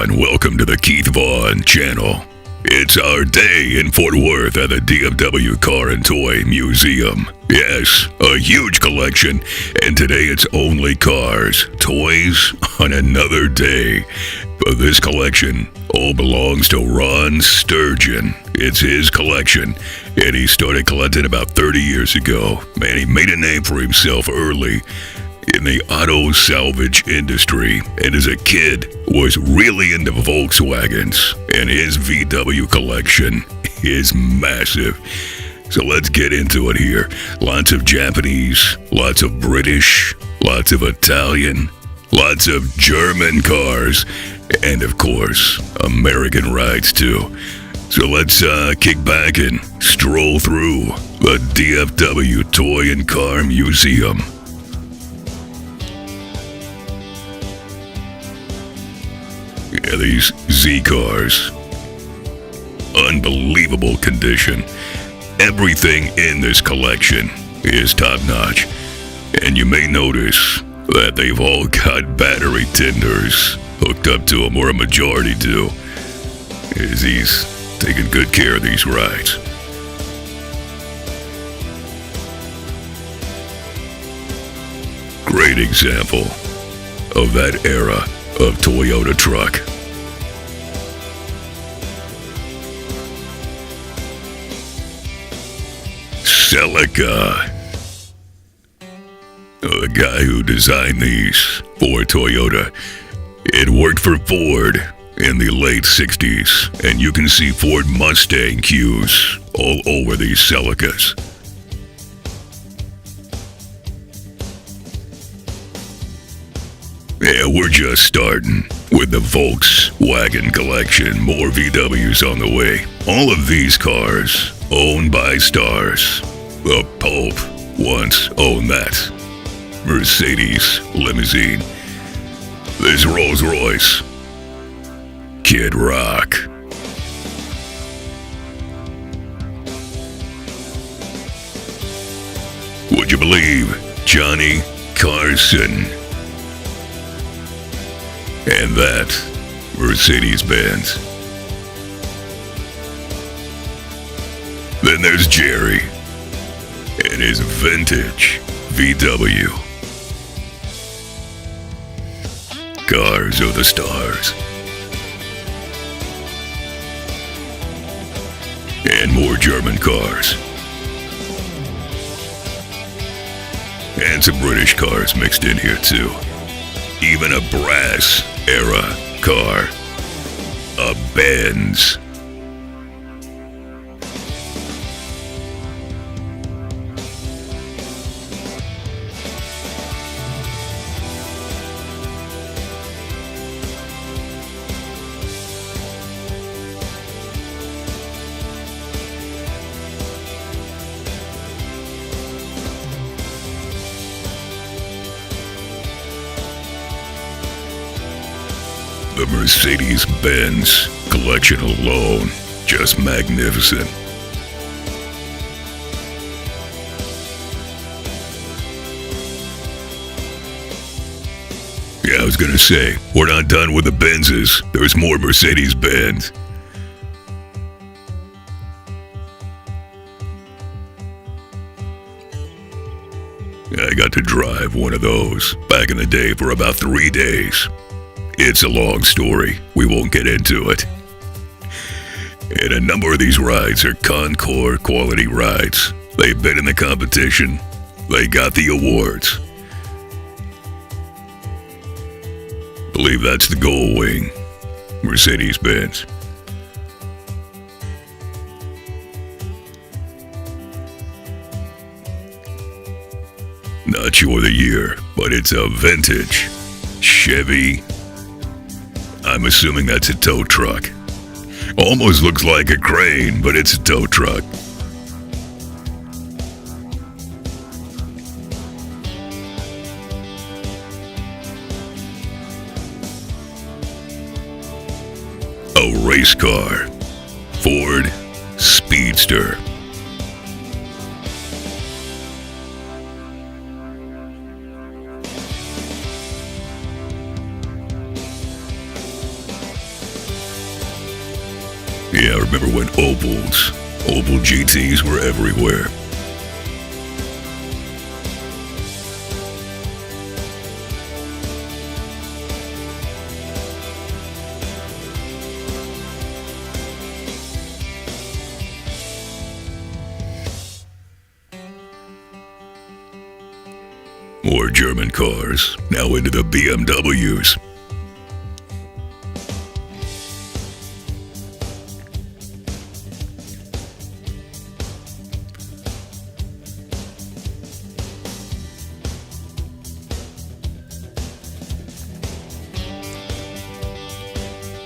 and welcome to the Keith Vaughn channel. It's our day in Fort Worth at the DFW Car and Toy Museum. Yes, a huge collection, and today it's only cars, toys on another day. But this collection all belongs to Ron Sturgeon. It's his collection, and he started collecting about 30 years ago. Man, he made a name for himself early in the auto salvage industry, and as a kid was really into Volkswagens, and his VW collection is massive. So let's get into it here. Lots of Japanese, lots of British, lots of Italian, lots of German cars, and of course American rides too. So let's kick back and stroll through the DFW Toy and Car Museum. Yeah, these Z cars. Unbelievable condition. Everything in this collection is top-notch. And you may notice that they've all got battery tenders hooked up to them, or a majority do, as he's taking good care of these rides. Great example of that era of Toyota truck. Celica. The guy who designed these for Toyota. It worked for Ford in the late 60s, and you can see Ford Mustang cues all over these Celicas. Yeah, we're just starting with the Volkswagen collection. More VWs on the way. All of these cars owned by stars. The Pope once owned that Mercedes limousine. This Rolls Royce. Kid Rock. Would you believe Johnny Carson? And that Mercedes-Benz. Then there's Jerry and his vintage VW. Cars of the stars. And more German cars. And some British cars mixed in here too. Even a brass era car. A Benz. The Mercedes-Benz collection alone, just magnificent. Yeah, I was gonna say, we're not done with the Benzes. There's more Mercedes-Benz. I got to drive one of those back in the day for about 3 days. It's a long story. We won't get into it. And a number of these rides are Concours quality rides. They've been in the competition. They got the awards. Believe that's the Gull Wing. Mercedes-Benz. Not sure the year, but it's a vintage Chevy. I'm assuming that's a tow truck. Almost looks like a crane, but it's a tow truck. A race car. Ford Speedster. remember when Opel GTs were everywhere. More German cars, now into the BMWs.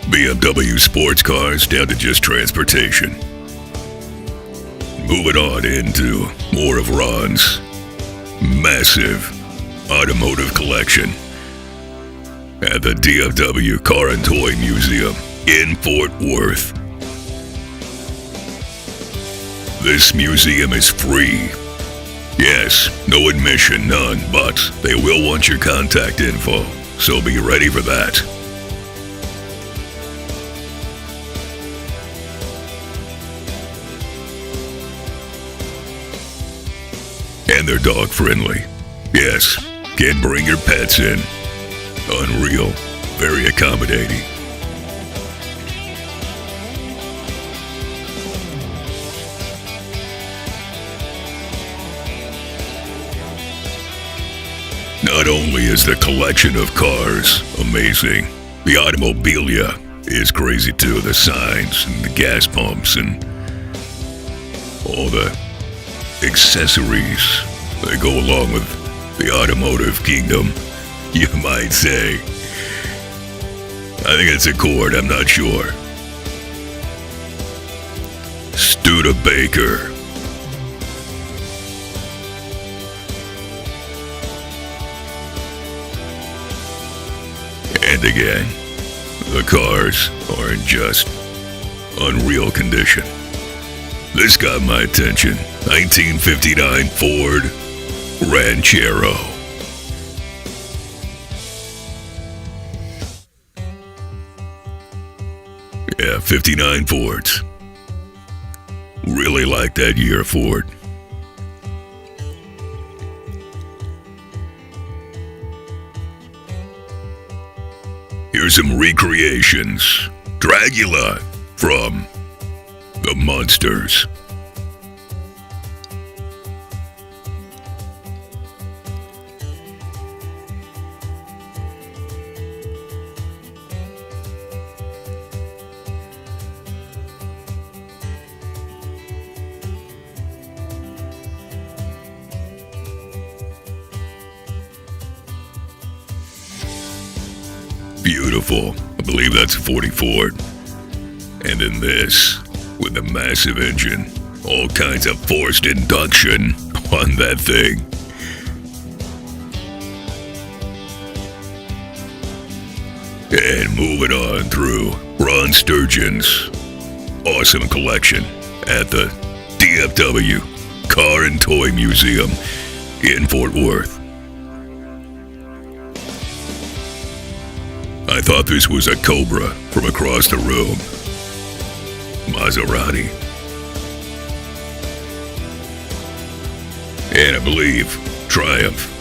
BMW sports cars down to just transportation. Moving on into more of Ron's massive automotive collection at the DFW Car and Toy Museum in Fort Worth. This museum is free. Yes, no admission, none, but they will want your contact info, so be ready for that. And they're dog friendly. Yes, can bring your pets in. Unreal, very accommodating. Not only is the collection of cars amazing, the Automobilia is crazy too. The signs and the gas pumps and all the accessories that go along with the automotive kingdom, you might say. I think it's a Accord, I'm not sure. Studebaker. And again, the cars are in just unreal condition. This got my attention. 1959 Ford Ranchero. Yeah, 59 Fords. Really like that year Ford. Here's some recreations. Dracula from the Munsters. Beautiful. I believe that's a 40 Ford. And then this, with a massive engine, all kinds of forced induction on that thing. And moving on through Ron Sturgeon's awesome collection at the DFW Car and Toy Museum in Fort Worth. I thought this was a Cobra from across the room. Maserati. And I believe Triumph.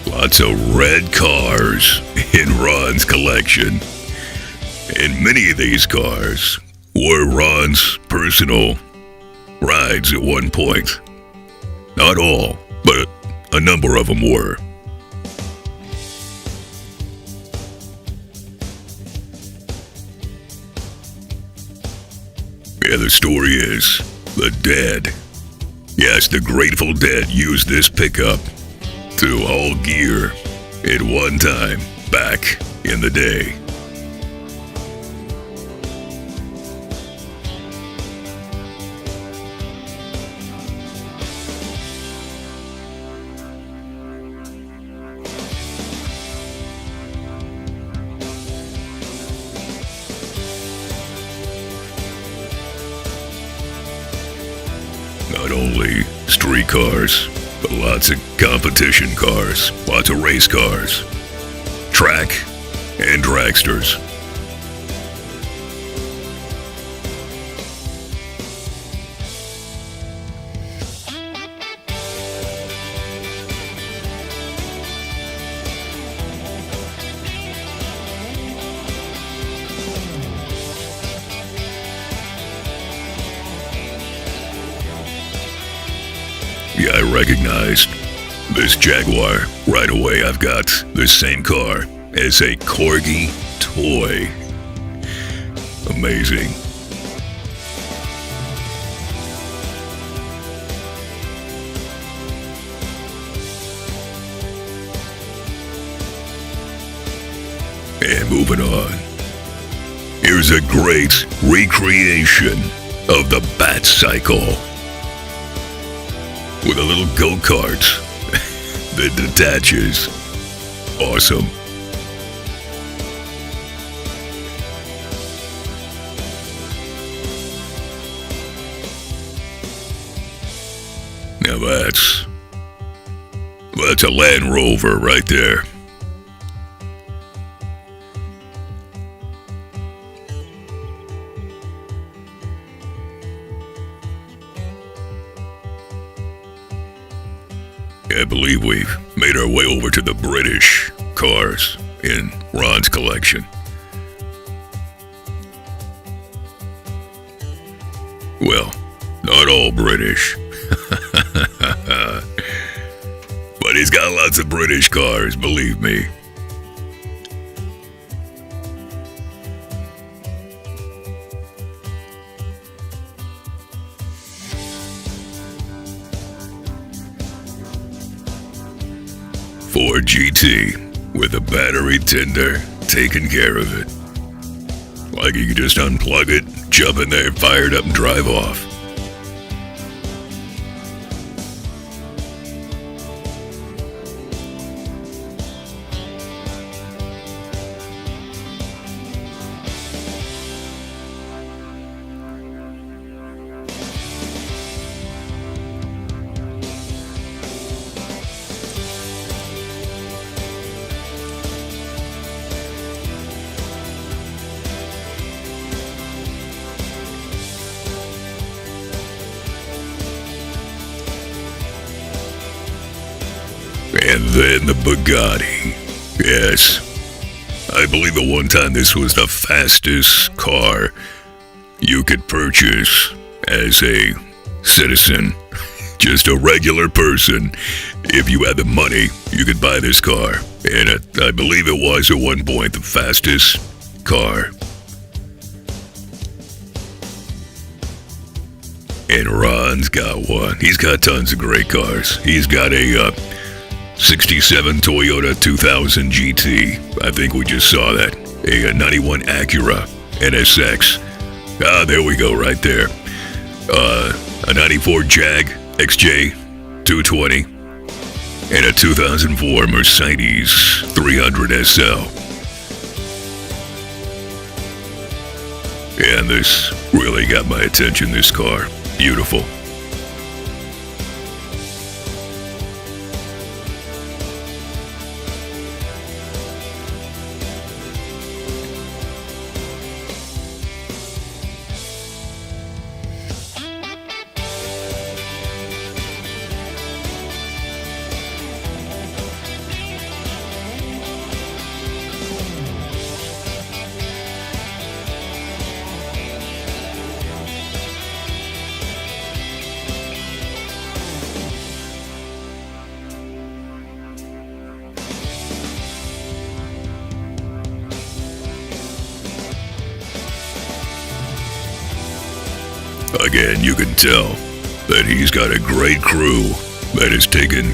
Lots of red cars in Ron's collection. And many of these cars were Ron's personal rides at one point. Not all, but a number of them were. Yeah, the story is, the Dead. Yes, the Grateful Dead used this pickup to haul gear at one time back in the day. Not only street cars, but lots of competition cars, lots of race cars. track, and dragsters. Yeah, I recognized this Jaguar right away. I've got the same car as a Corgi toy. Amazing. And moving on. Here's a great recreation of the Bat Cycle. With a little go-kart that detaches. Awesome. Now that's a Land Rover right there. I believe we've made our way over to the British cars in Ron's collection. Well, not all British. But he's got lots of British cars, believe me. Ford GT with a battery tender taking care of it. Like you can just unplug it, jump in there, fire it up and drive off. And then the Bugatti. Yes. I believe at one time this was the fastest car you could purchase as a citizen. Just a regular person. If you had the money, you could buy this car. And I believe it was at one point the fastest car. And Ron's got one. He's got tons of great cars. He's got a 67 Toyota 2000 GT. I think we just saw that. A 91 Acura NSX. Ah, there we go, right there. A 94 Jag XJ 220. And a 2004 Mercedes 300 SL. And this really got my attention, this car. Beautiful. Again, you can tell that he's got a great crew that has taken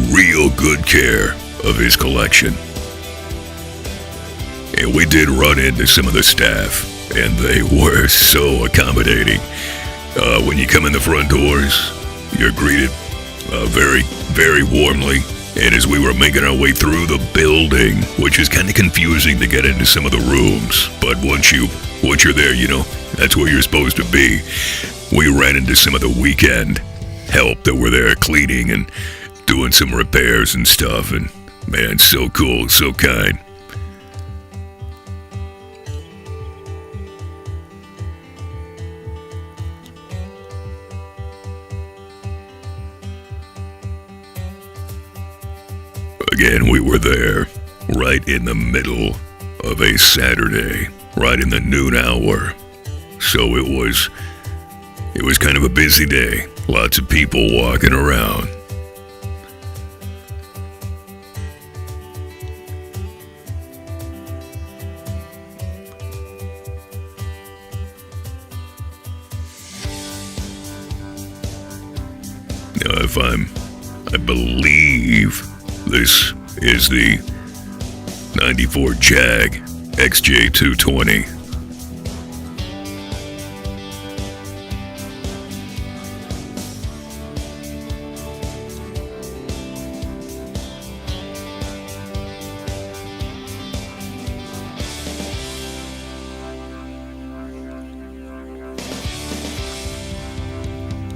real good care of his collection. And we did run into some of the staff, and they were so accommodating. When you come in the front doors, you're greeted very, very warmly. And as we were making our way through the building, which is kind of confusing to get into some of the rooms, but once you're there, you know, that's where you're supposed to be. We ran into some of the weekend help that were there cleaning and doing some repairs and stuff, and Man, so cool, so kind. Again, we were there, right in the middle of a Saturday, right in the noon hour. So it was kind of a busy day. Lots of people walking around. Now, I believe this is the 94 Jag XJ220.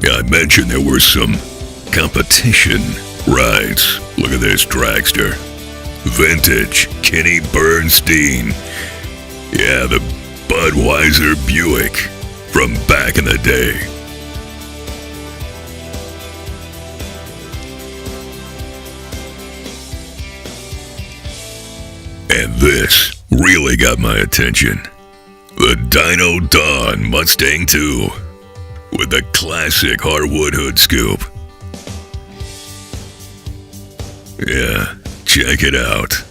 Yeah, I mentioned there were some competition rides. Look at this dragster. Vintage Kenny Bernstein. Yeah, the Budweiser Buick from back in the day. And this really got my attention. The Dino Dawn Mustang 2 with the classic hardwood hood scoop. Yeah, check it out.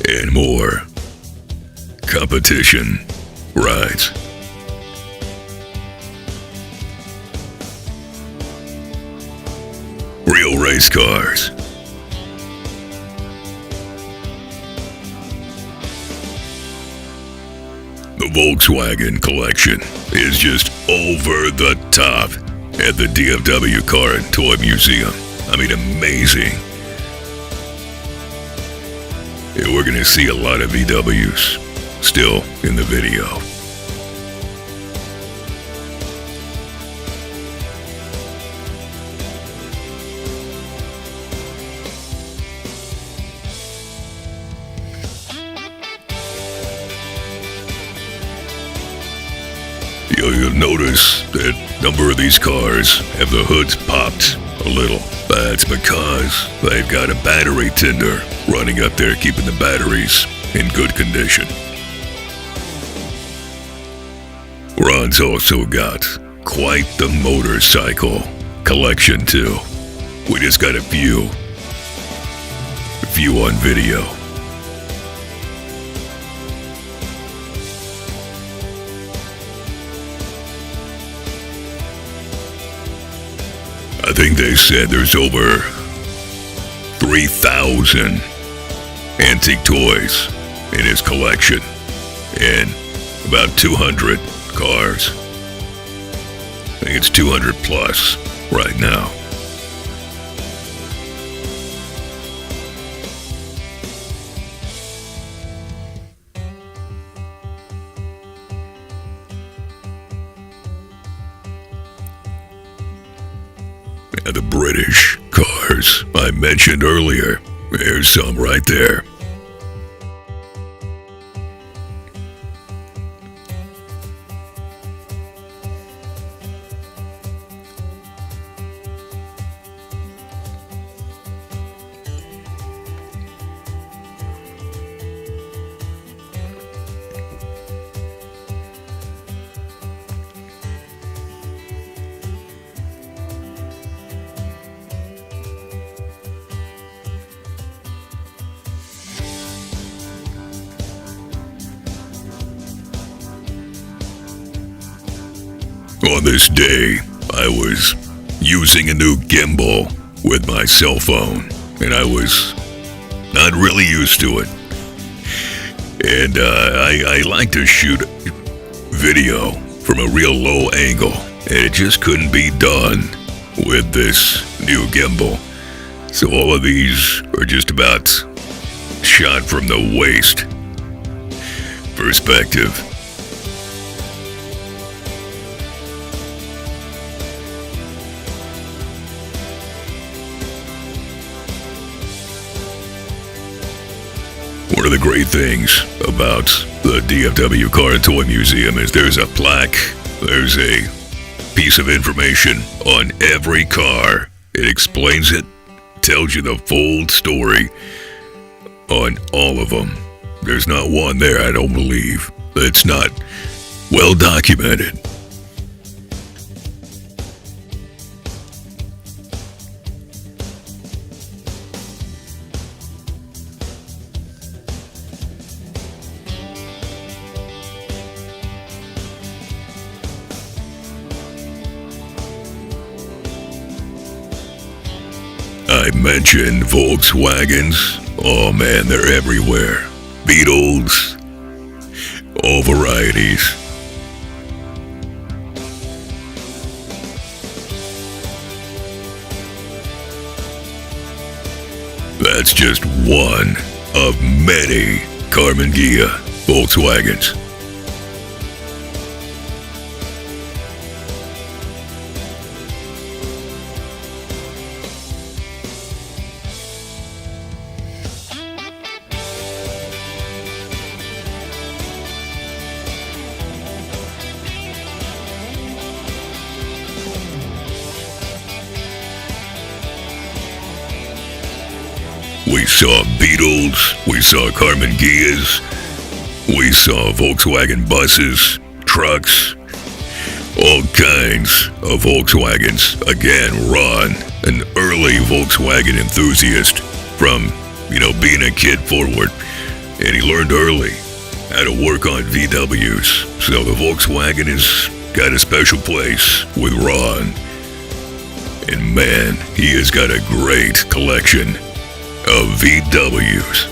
And more competition rides. Real race cars. The Volkswagen collection is just over the top at the DFW Car and Toy Museum. I mean, amazing. Yeah, we're gonna see a lot of VWs still in the video. You'll notice that a number of these cars have the hoods popped a little. That's because they've got a battery tender running up there, keeping the batteries in good condition. Ron's also got quite the motorcycle collection too. We just got a few on video. I think they said there's over 3,000 antique toys in his collection and about 200 cars. I think it's 200 plus right now. And the British cars I mentioned earlier. There's some right there. On this day, I was using a new gimbal with my cell phone, and I was not really used to it. And I like to shoot video from a real low angle, and it just couldn't be done with this new gimbal. So all of these are just about shot from the waist perspective. One of the great things about the DFW Car and Toy Museum is there's a plaque, there's a piece of information on every car. It explains it, tells you the full story on all of them. There's not one there, I don't believe, that's not well documented. I mentioned Volkswagens. Oh man, they're everywhere. Beetles, all varieties. That's just one of many Carmen Ghia Volkswagens. We saw Beetles, we saw Carmen Ghias, we saw Volkswagen buses, trucks, all kinds of Volkswagens. Again, Ron, an early Volkswagen enthusiast from, being a kid forward. And he learned early how to work on VWs. So the Volkswagen has got a special place with Ron. And man, he has got a great collection of VWs.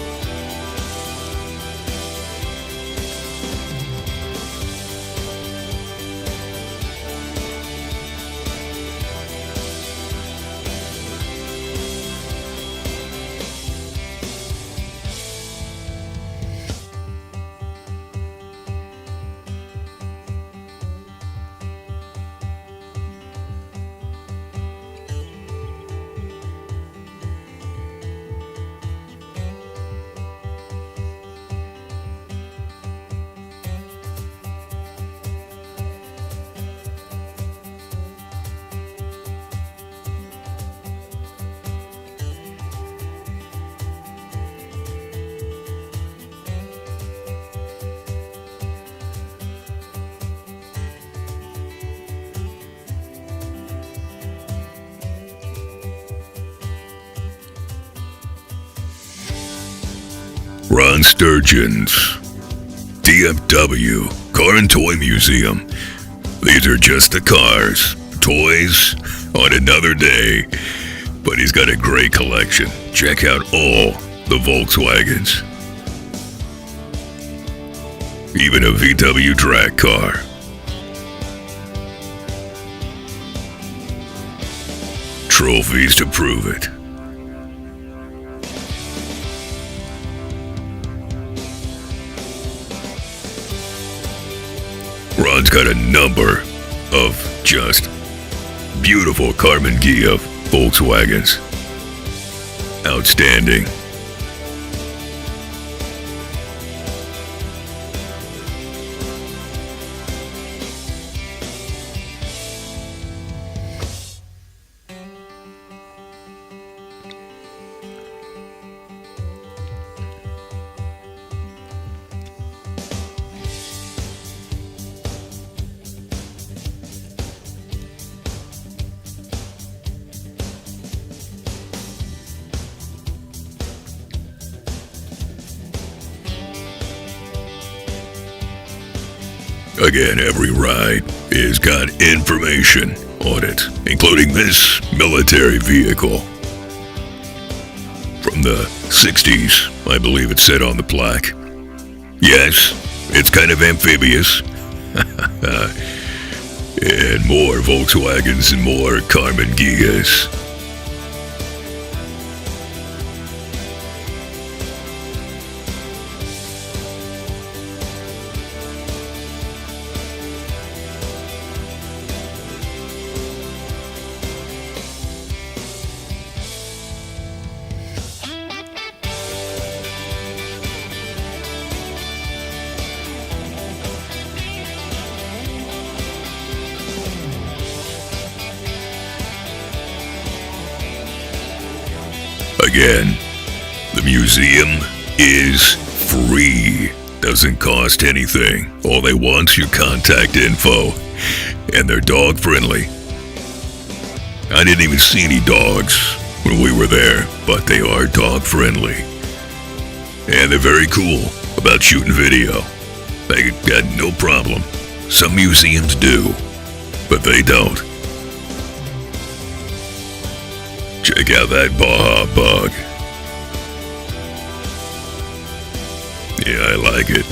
Ron Sturgeon's DFW Car and Toy Museum. These are just the cars, toys on another day. But he's got a great collection. Check out all the Volkswagens. Even a VW drag car. Trophies to prove it. Ron's got a number of just beautiful Carmen Ghia Volkswagens. Outstanding. Again, every ride has got information on it, including this military vehicle. From the 60s, I believe it said on the plaque. Yes, it's kind of amphibious. And more Volkswagens and more Carmen Ghias. Again, the museum is free. Doesn't cost anything. All they want's your contact info. And they're dog friendly. I didn't even see any dogs when we were there, but they are dog friendly. And they're very cool about shooting video. They got no problem. Some museums do, but they don't. Check out that Baja bug. Yeah, I like it.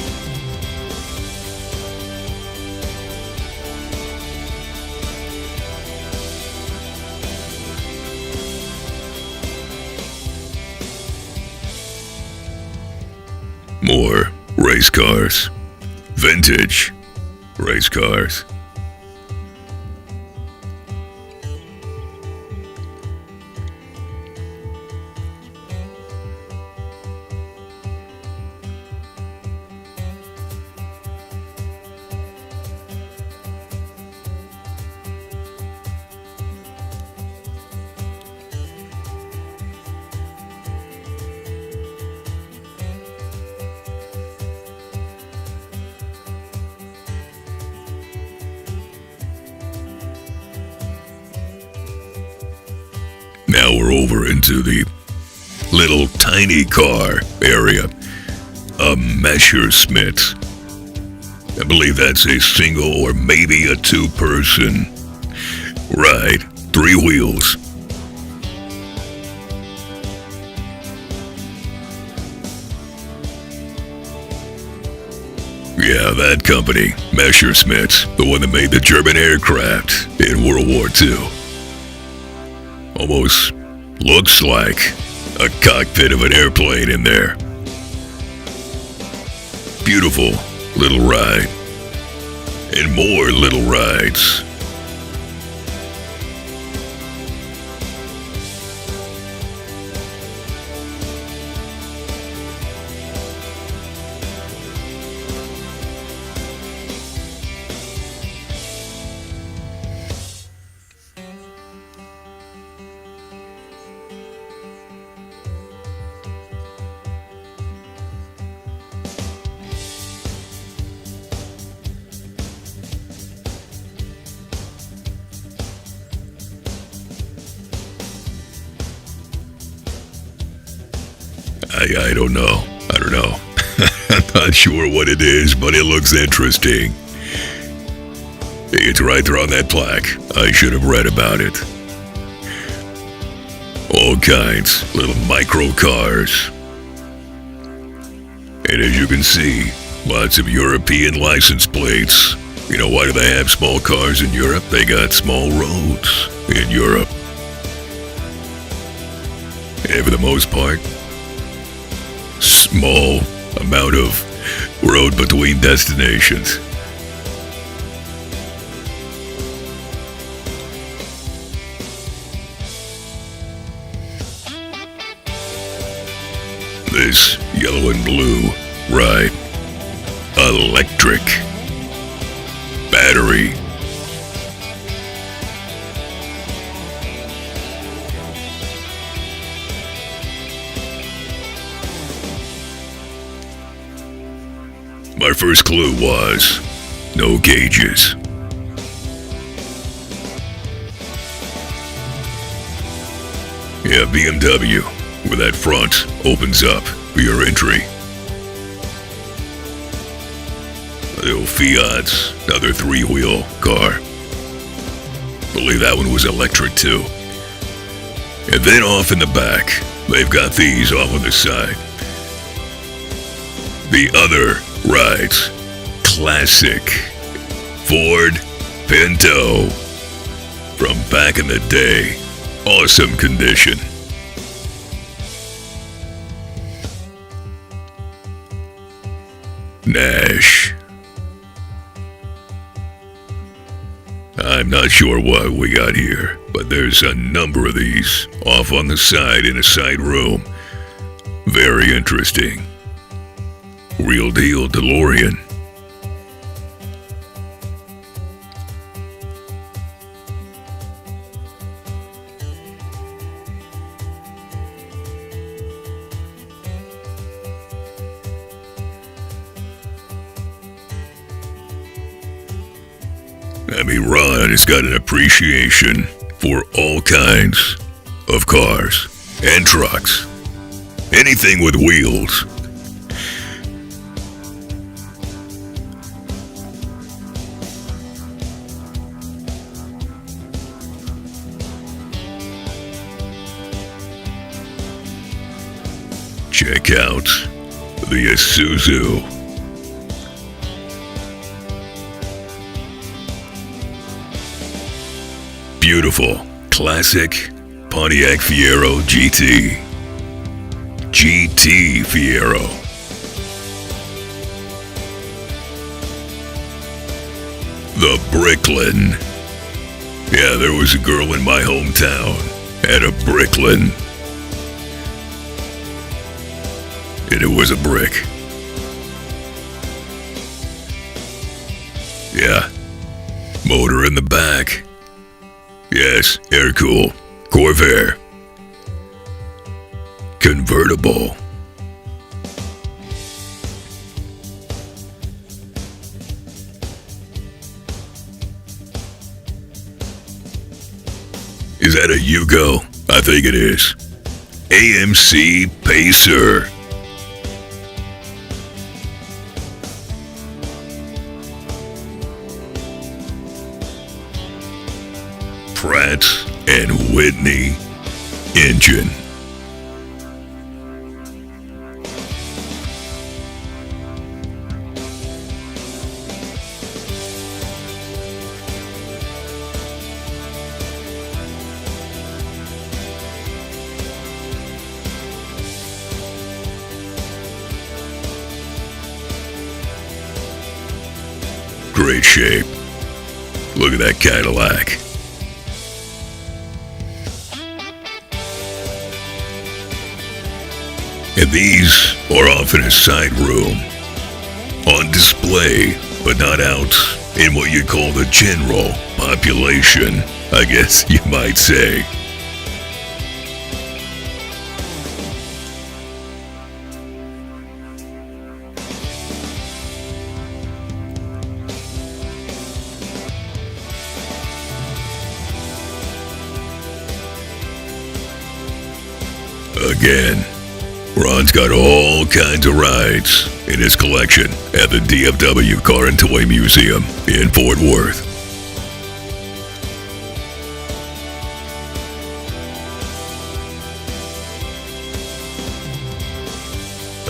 More race cars. Vintage race cars. Now we're over into the little tiny car area. A Messerschmitt. I believe that's a single or maybe a two-person ride. 3 wheels. Yeah, that company, Messerschmitt, the one that made the German aircraft in World War II. Almost looks like a cockpit of an airplane in there. Beautiful little ride. And more little rides. I don't know. I'm not sure what it is, but it looks interesting. It's right there on that plaque. I should have read about it. All kinds, little microcars. And as you can see, lots of European license plates. You know, why do they have small cars in Europe? They got small roads in Europe. And for the most part, small amount of road between destinations. This yellow and blue ride. Electric. Battery. My first clue was no gauges. Yeah, BMW, where that front opens up for your entry. Little Fiat's, another 3-wheel car. Believe that one was electric too. And then off in the back, they've got these off on the side. The other rides. Classic Ford Pinto from back in the day. Awesome condition. Nash. I'm not sure what we got here, but there's a number of these off on the side in a side room. Very interesting. Real deal DeLorean. I mean, Ron has got an appreciation for all kinds of cars and trucks. Anything with wheels. Check out the Isuzu. Beautiful, classic Pontiac Fiero GT. GT Fiero. The Bricklin. Yeah, there was a girl in my hometown had a Bricklin. And it was a brick. Yeah. Motor in the back. Yes, air cool. Corvair. Convertible. Is that a Yugo? I think it is. AMC Pacer. Pratt and Whitney engine. Great shape. Look at that Cadillac. And these are off in a side room, on display, but not out in what you'd call the general population, I guess you might say. Again, Ron's got all kinds of rides in his collection at the DFW Car and Toy Museum in Fort Worth.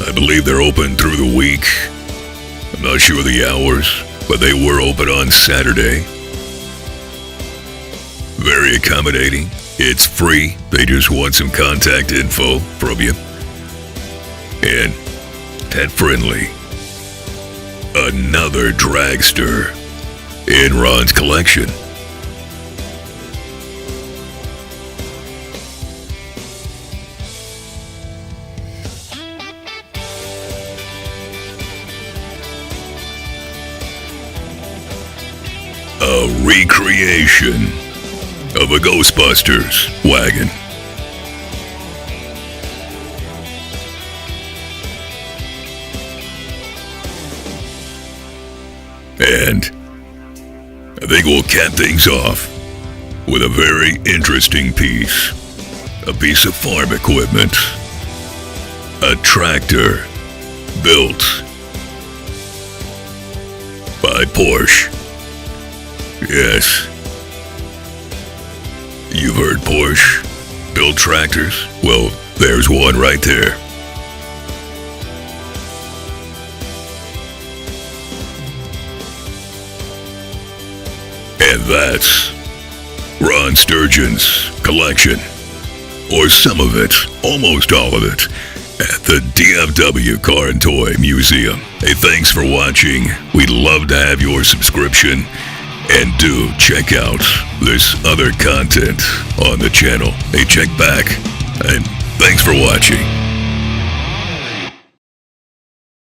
I believe they're open through the week. I'm not sure the hours, but they were open on Saturday. Very accommodating. It's free. They just want some contact info from you. And pet friendly. Another dragster in Ron's collection. A recreation of a Ghostbusters wagon. And I think we'll cap things off with a very interesting piece. A piece of farm equipment. A tractor built by Porsche. Yes. You've heard Porsche build tractors? Well, there's one right there. And that's Ron Sturgeon's collection. Or some of it, almost all of it, at the DFW Car and Toy Museum. Hey, thanks for watching. We'd love to have your subscription. And do check out this other content on the channel. Hey, check back. And thanks for watching.